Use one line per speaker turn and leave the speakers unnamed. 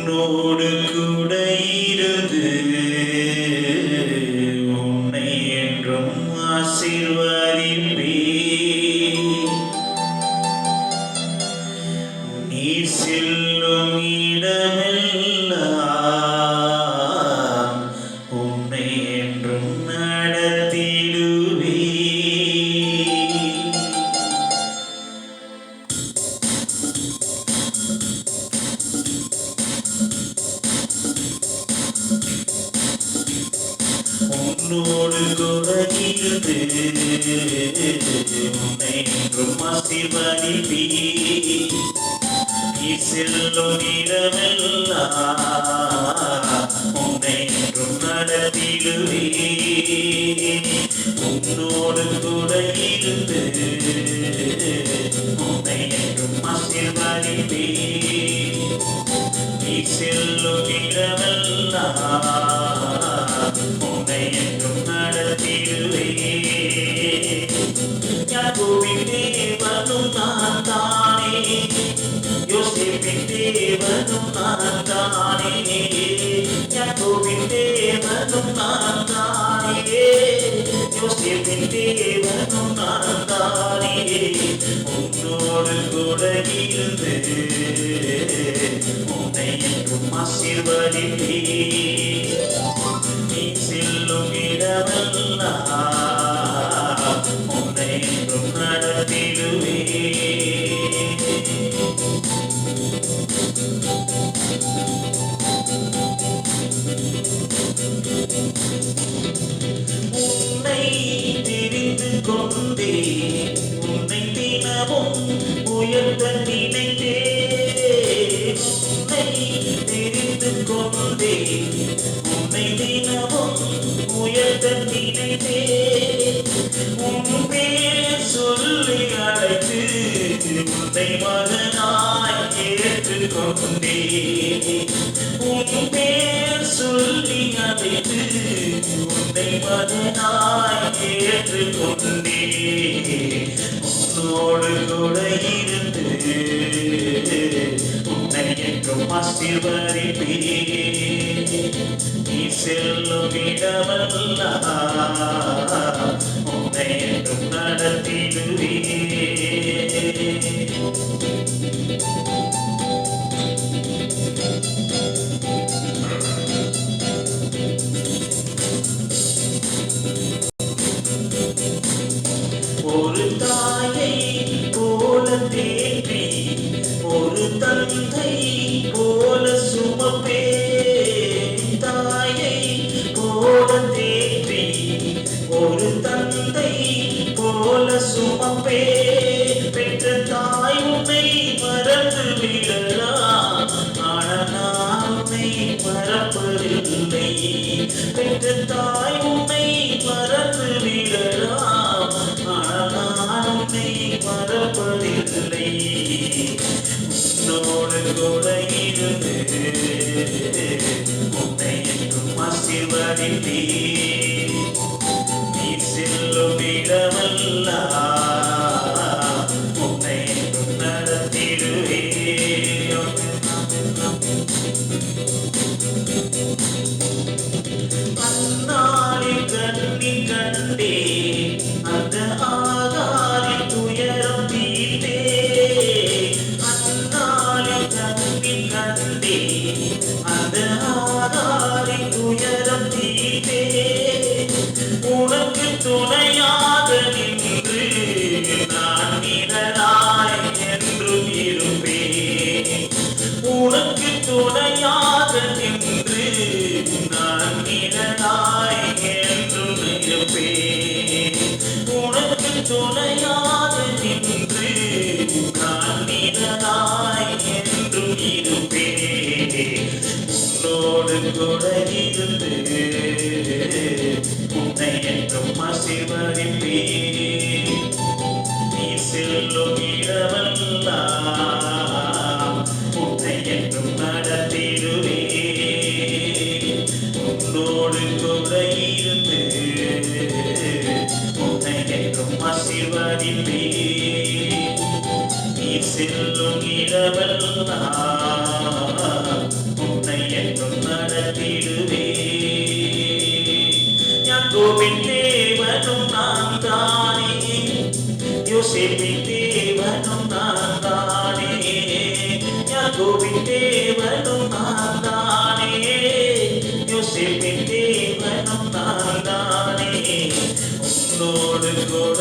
உன்னோடு கூட இருந்து உன்னை என்றும் ஆசீர்வதிப்பேன். நீ செல்லும் இடமெல்லாம் உன்னை என்றும் நடத்திடுவேன். உன்னோடு கூட இருந்து உன்னை என்றும் ஆசீர்வதிப்பேன். நீ செல்லும் இடமெல்லாம் உன்னை என்றும் நடத்திடுவேன். உன்னோடு கூட இருந்து உன்னை என்றும் ஆசீர்வதிப்பேன். நீ செல்லும் இடமெல்லாம் உன்னை என்றும் நடத்திடுவேன். யாக்கோபின் தேவனும் நான் தானே, யோசேப்பின் தேவனும் நான் தானே, யாக்கோபின் தேவனும் நான் தானே, யோசேப்பின் தேவனும் நான் தானே. உன்னோடு கூட இருந்து உன்னை என்றும் ஆசீர்வதிப்பேன். நீ செல்லும் இடமெல்லாம் உன்னை என்றும் நடத்திடுவேன். உன்னை தெரிந்து கொண்டே உன்னை தினமும் உயர்த்த நினைத்தேன். உன்னை தெரிந்து கொண்டே உன்னை தினமும் உயர்த்த நினைத்தேன். உன் பேர் சொல்லி அழைத்து உன்னை மகனாய் ஏற்றுக்கொண்டேன். உன் பேர் சொல்லி அழைத்து உன்னை மகனாய் ஏற்றுக்கொண்டேன். உன்னோடு கூட இருந்து உன்னை என்றும் ஆசீர்வதிப்பேன். நீ செல்லும் இடமெல்லாம் உன்னை என்றும் நடத்திடுவேன். ஒரு தாயை போல தேற்றி ஒரு தந்தை போல சுமப்பேன். தாயை போல தேற்றி ஒரு தந்தை போல சுமப்பேன். பெற்ற தாய் உன்னை மறந்து விடலாம், ஆனால் நான் உன்னை மறப்பதில்லை. பெற்ற தாய் உன்னை மறந்து விடலாம், ஆனால் நான் உன்னை மறப்பதில்லை. உன்னோடு கூட இருந்து உன்னை என்றும் ஆசீர்வதிப்பேன். நீ செல்லும் இடமெல்லாம் உன்னை என்றும் நடத்திடுவேன். அந்நாளில் கண்ணி கண்டே அந்த ஆகாரின் துயரம் தீர்த்தே. அந்நாளில் கண்ணி கண்டே அந்த ஆகாரின் துயரம் தீர்த்தே. உனக்கு துணையாக நின்று நான் நிழலாய் என்றும் இருப்பேன். உனக்கு துணையாக நின்று நான் நிழலாய் என்றும் இருப்பேன். உனக்கு துணையாக நின்று நான் நிழலாய் என்றும் இருப்பேன். உன்னோடு கூட இருந்து உன்னை என்றும் ஆசீர்வதிப்பேன். நீ செல்லும் இடமெல்லாம் உன்னை என்றும் நடத்திடுவேன். உன்னோடு கூட இருந்து உன்னை என்றும் ஆசீர்வதிப்பேன். நீ செல்லும் இடமெல்லாம் யோசேப்பின் தேவனும் நான் தானே, யாக்கோபின் தேவனும் நான் தானே, யோசேப்பின் தேவனும் நான் தானே. உன்னோடு கூட